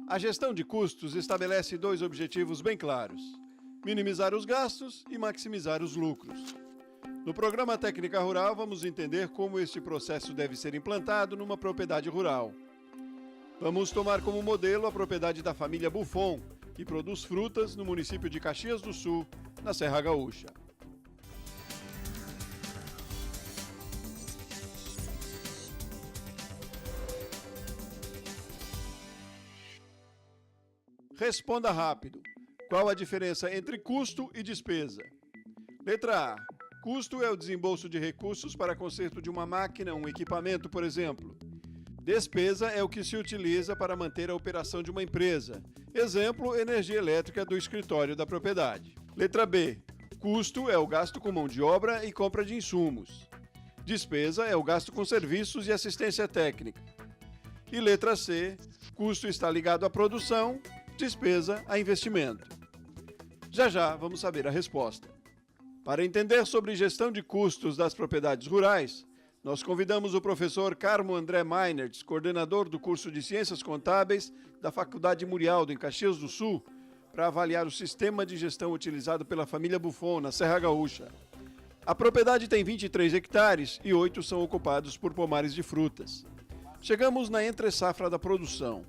A gestão de custos estabelece dois objetivos bem claros: minimizar os gastos e maximizar os lucros. No programa Técnica Rural, vamos entender como este processo deve ser implantado numa propriedade rural. Vamos tomar como modelo a propriedade da família Buffon, que produz frutas no município de Caxias do Sul, na Serra Gaúcha. Responda rápido. Qual a diferença entre custo e despesa? Letra A. Custo é o desembolso de recursos para conserto de uma máquina, um equipamento, por exemplo. Despesa é o que se utiliza para manter a operação de uma empresa. Exemplo, energia elétrica do escritório da propriedade. Letra B. Custo é o gasto com mão de obra e compra de insumos. Despesa é o gasto com serviços e assistência técnica. E letra C. Custo está ligado à produção, despesa a investimento. Já já vamos saber a resposta. Para entender sobre gestão de custos das propriedades rurais, nós convidamos o professor Carmo André Meinertz, coordenador do curso de Ciências Contábeis da Faculdade Murialdo, em Caxias do Sul, para avaliar o sistema de gestão utilizado pela família Buffon, na Serra Gaúcha. A propriedade tem 23 hectares e 8 são ocupados por pomares de frutas. Chegamos na entre-safra da produção.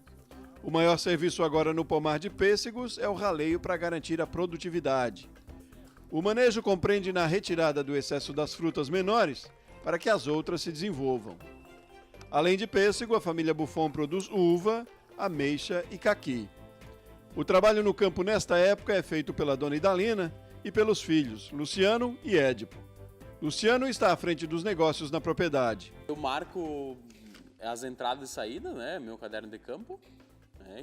O maior serviço agora no pomar de pêssegos é o raleio para garantir a produtividade. O manejo compreende na retirada do excesso das frutas menores para que as outras se desenvolvam. Além de pêssego, a família Buffon produz uva, ameixa e caqui. O trabalho no campo nesta época é feito pela dona Idalina e pelos filhos, Luciano e Édipo. Luciano está à frente dos negócios na propriedade. Eu marco as entradas e saídas, né, meu caderno de campo,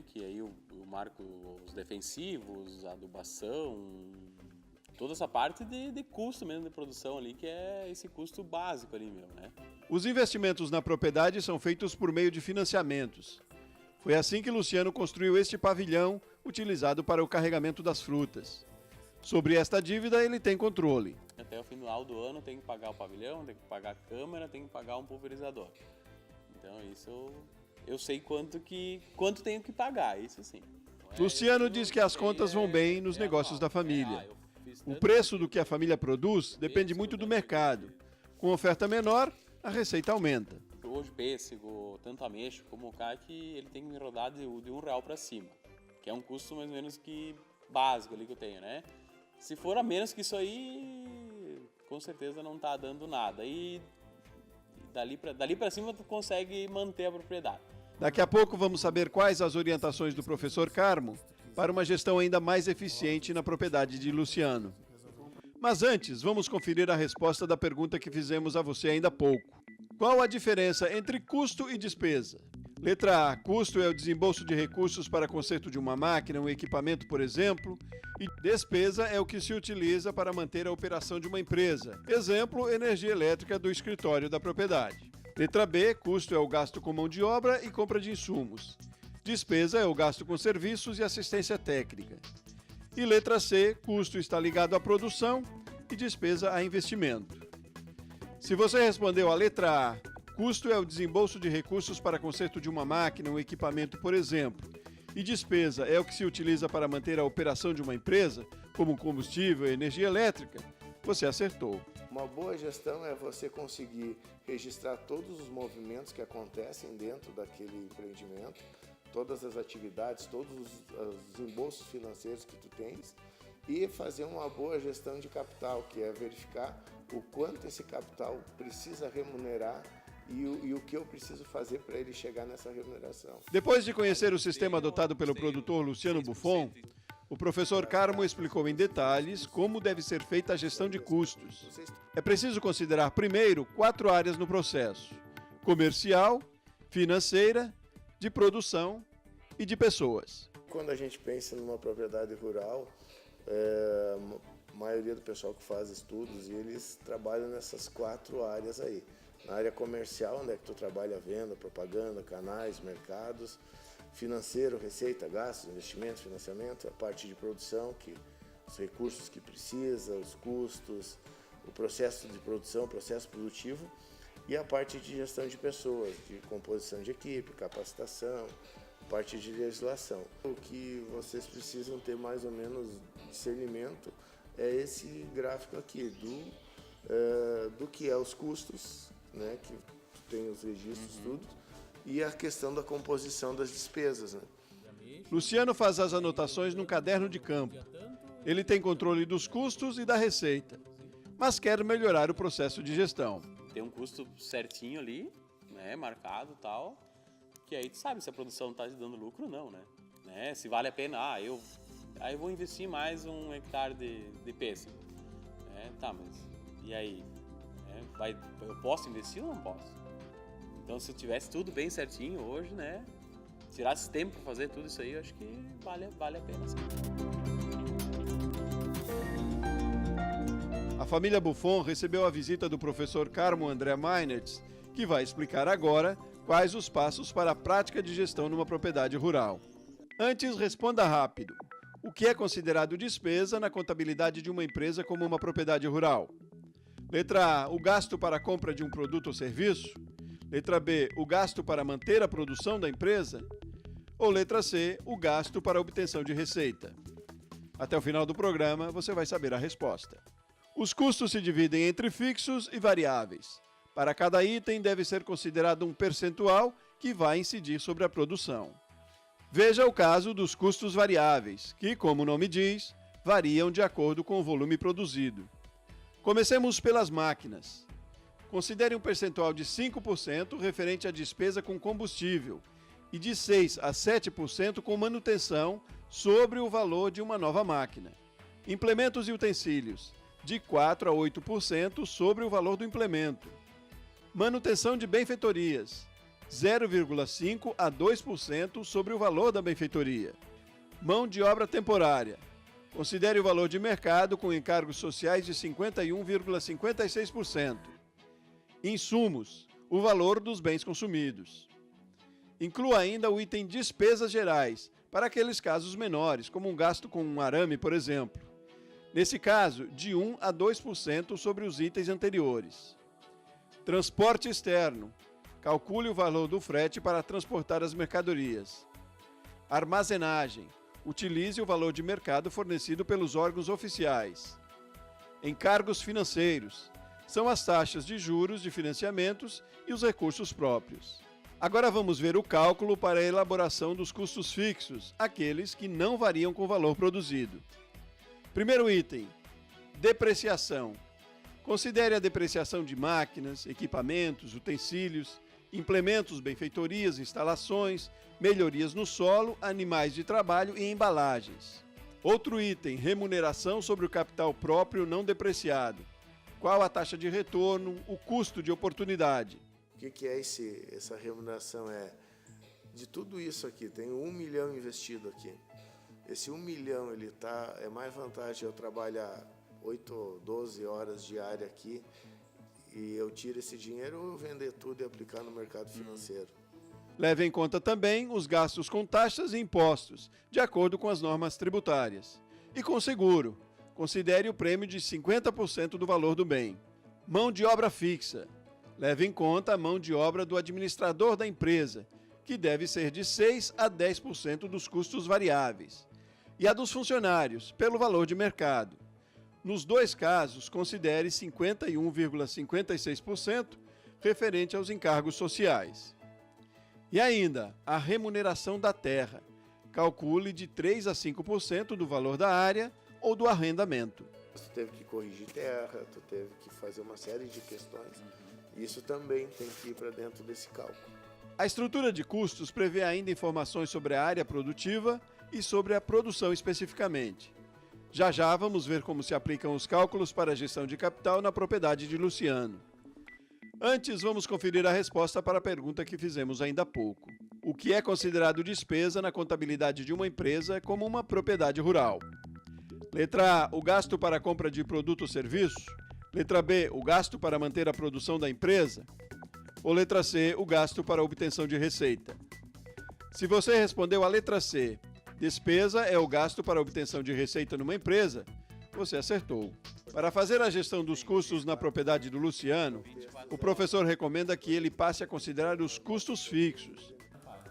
que aí eu marco os defensivos, a adubação, toda essa parte de custo mesmo de produção ali, que é esse custo básico ali meu, né? Os investimentos na propriedade são feitos por meio de financiamentos. Foi assim que Luciano construiu este pavilhão utilizado para o carregamento das frutas. Sobre esta dívida ele tem controle. Até o final do ano tem que pagar o pavilhão, tem que pagar a câmara, tem que pagar um pulverizador. Então isso eu sei quanto tenho que pagar, isso sim. Luciano diz que as contas vão bem nos negócios da família. O preço do que a família produz depende muito do mercado. Com oferta menor, a receita aumenta. Hoje pêssego, tanto ameixa como o caqui, ele tem que me rodar de R$1 para cima, que é um custo mais ou menos que básico ali que eu tenho, né? Se for a menos que isso aí, com certeza não está dando nada. E dali para cima tu consegue manter a propriedade. Daqui a pouco vamos saber quais as orientações do professor Carmo para uma gestão ainda mais eficiente na propriedade de Luciano. Mas antes, vamos conferir a resposta da pergunta que fizemos a você ainda há pouco. Qual a diferença entre custo e despesa? Letra A. Custo é o desembolso de recursos para conserto de uma máquina, um equipamento, por exemplo. E despesa é o que se utiliza para manter a operação de uma empresa. Exemplo, energia elétrica do escritório da propriedade. Letra B. Custo é o gasto com mão de obra e compra de insumos. Despesa é o gasto com serviços e assistência técnica. E letra C. Custo está ligado à produção e despesa a investimento. Se você respondeu a letra A, custo é o desembolso de recursos para conserto de uma máquina, um equipamento, por exemplo, e despesa é o que se utiliza para manter a operação de uma empresa, como combustível e energia elétrica, você acertou. Uma boa gestão é você conseguir registrar todos os movimentos que acontecem dentro daquele empreendimento, todas as atividades, todos os desembolsos financeiros que tu tens e fazer uma boa gestão de capital, que é verificar o quanto esse capital precisa remunerar e o que eu preciso fazer para ele chegar nessa remuneração. Depois de conhecer o sistema adotado pelo produtor Luciano Buffon, o professor Carmo explicou em detalhes como deve ser feita a gestão de custos. É preciso considerar primeiro 4 áreas no processo: comercial, financeira, de produção e de pessoas. Quando a gente pensa numa propriedade rural, a maioria do pessoal que faz estudos, eles trabalham nessas 4 áreas aí. Na área comercial, onde é que tu trabalha a venda, propaganda, canais, mercados. Financeiro, receita, gastos, investimentos, financiamento. A parte de produção, que os recursos que precisa, os custos, o processo de produção, o processo produtivo. E a parte de gestão de pessoas, de composição de equipe, capacitação, parte de legislação. O que vocês precisam ter mais ou menos discernimento é esse gráfico aqui, do que é os custos, né, que tem os registros, tudo, e a questão da composição das despesas, né? Luciano faz as anotações num caderno de campo. Ele tem controle dos custos e da receita, mas quer melhorar o processo de gestão. Tem um custo certinho ali, né, marcado e tal, que aí tu sabe se a produção está te dando lucro ou não, né? Se vale a pena, aí eu vou investir mais 1 hectare de pêssego. Tá, mas e aí? Eu posso investir ou não posso? Então, se eu tivesse tudo bem certinho hoje, né, tirasse tempo para fazer tudo isso aí, eu acho que vale a pena sim. A família Buffon recebeu a visita do professor Carmo André Meinertz, que vai explicar agora quais os passos para a prática de gestão numa propriedade rural. Antes, responda rápido. O que é considerado despesa na contabilidade de uma empresa como uma propriedade rural? Letra A, o gasto para a compra de um produto ou serviço? Letra B, o gasto para manter a produção da empresa? Ou letra C, o gasto para a obtenção de receita? Até o final do programa, você vai saber a resposta. Os custos se dividem entre fixos e variáveis. Para cada item, deve ser considerado um percentual que vai incidir sobre a produção. Veja o caso dos custos variáveis, que, como o nome diz, variam de acordo com o volume produzido. Comecemos pelas máquinas. Considere um percentual de 5% referente à despesa com combustível e de 6% a 7% com manutenção sobre o valor de uma nova máquina. Implementos e utensílios, de 4% a 8% sobre o valor do implemento. Manutenção de benfeitorias, 0,5% a 2% sobre o valor da benfeitoria. Mão de obra temporária. Considere o valor de mercado com encargos sociais de 51,56%. Insumos, o valor dos bens consumidos. Inclua ainda o item despesas gerais, para aqueles casos menores, como um gasto com um arame, por exemplo. Nesse caso, de 1% a 2% sobre os itens anteriores. Transporte externo. Calcule o valor do frete para transportar as mercadorias. Armazenagem. Utilize o valor de mercado fornecido pelos órgãos oficiais. Encargos financeiros. São as taxas de juros de financiamentos e os recursos próprios. Agora vamos ver o cálculo para a elaboração dos custos fixos, aqueles que não variam com o valor produzido. Primeiro item, depreciação. Considere a depreciação de máquinas, equipamentos, utensílios, implementos, benfeitorias, instalações, melhorias no solo, animais de trabalho e embalagens. Outro item, remuneração sobre o capital próprio não depreciado. Qual a taxa de retorno, o custo de oportunidade? O que é essa remuneração? De tudo isso aqui, tem 1 milhão investido aqui. Esse 1 milhão, é mais vantagem eu trabalhar 8 ou 12 horas diárias aqui e eu tiro esse dinheiro ou eu vender tudo e aplicar no mercado financeiro. Leve em conta também os gastos com taxas e impostos, de acordo com as normas tributárias. E com seguro, considere o prêmio de 50% do valor do bem. Mão de obra fixa. Leve em conta a mão de obra do administrador da empresa, que deve ser de 6% a 10% dos custos variáveis, e a dos funcionários, pelo valor de mercado. Nos dois casos, considere 51,56% referente aos encargos sociais. E ainda, a remuneração da terra. Calcule de 3% a 5% do valor da área ou do arrendamento. Tu teve que corrigir terra, tu teve que fazer uma série de questões. Isso também tem que ir para dentro desse cálculo. A estrutura de custos prevê ainda informações sobre a área produtiva e sobre a produção especificamente. Já já vamos ver como se aplicam os cálculos para a gestão de capital na propriedade de Luciano. Antes, vamos conferir a resposta para a pergunta que fizemos ainda há pouco. O que é considerado despesa na contabilidade de uma empresa como uma propriedade rural? Letra A, o gasto para a compra de produto ou serviço? Letra B, o gasto para manter a produção da empresa? Ou letra C, o gasto para a obtenção de receita? Se você respondeu a letra C, despesa é o gasto para a obtenção de receita numa empresa, você acertou. Para fazer a gestão dos custos na propriedade do Luciano, o professor recomenda que ele passe a considerar os custos fixos.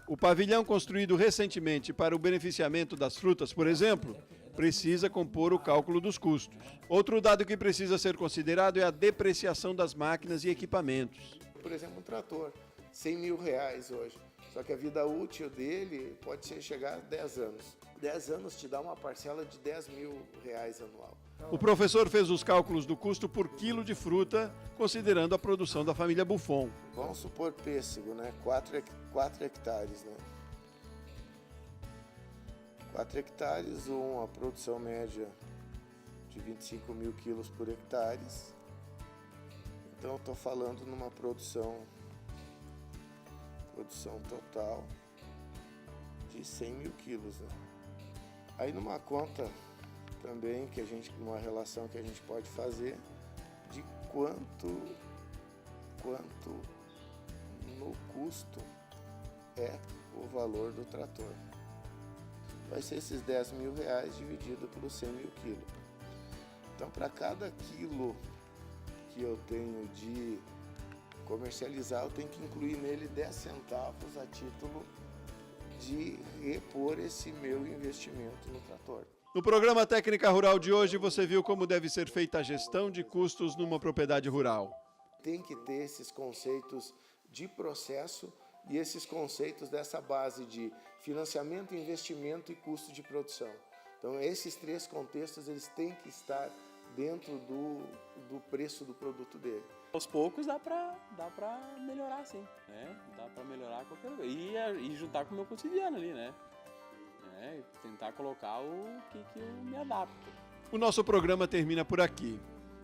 O pavilhão construído recentemente para o beneficiamento das frutas, por exemplo, precisa compor o cálculo dos custos. Outro dado que precisa ser considerado é a depreciação das máquinas e equipamentos. Por exemplo, um trator, R$100 mil hoje. Só que a vida útil dele pode chegar a 10 anos. 10 anos te dá uma parcela de R$10 mil anual. O professor fez os cálculos do custo por quilo de fruta, considerando a produção da família Buffon. Vamos supor pêssego, né? 4 hectares, né? 4 hectares, a produção média de 25 mil quilos por hectare. Então, eu estou falando numa produção total de 100 mil quilos. Né? Aí, numa conta também, uma relação que a gente pode fazer de quanto no custo é o valor do trator. Vai ser esses R$10 mil dividido pelos 100 mil quilos. Então, para cada quilo que eu tenho de comercializar, eu tenho que incluir nele 10 centavos a título de repor esse meu investimento no trator. No programa Técnica Rural de hoje, você viu como deve ser feita a gestão de custos numa propriedade rural. Tem que ter esses conceitos de processo e esses conceitos dessa base de financiamento, investimento e custo de produção. Então, esses 3 contextos eles têm que estar dentro do preço do produto dele. Aos poucos dá pra melhorar, sim, né? Dá pra melhorar qualquer coisa. E juntar com o meu cotidiano ali, né? Tentar colocar o que eu me adapto. O nosso programa termina por aqui.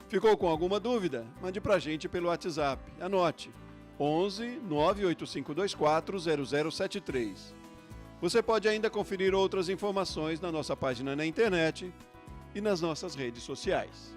Ficou com alguma dúvida? Mande pra gente pelo WhatsApp. Anote: 11 98524 0073. Você pode ainda conferir outras informações na nossa página na internet e nas nossas redes sociais.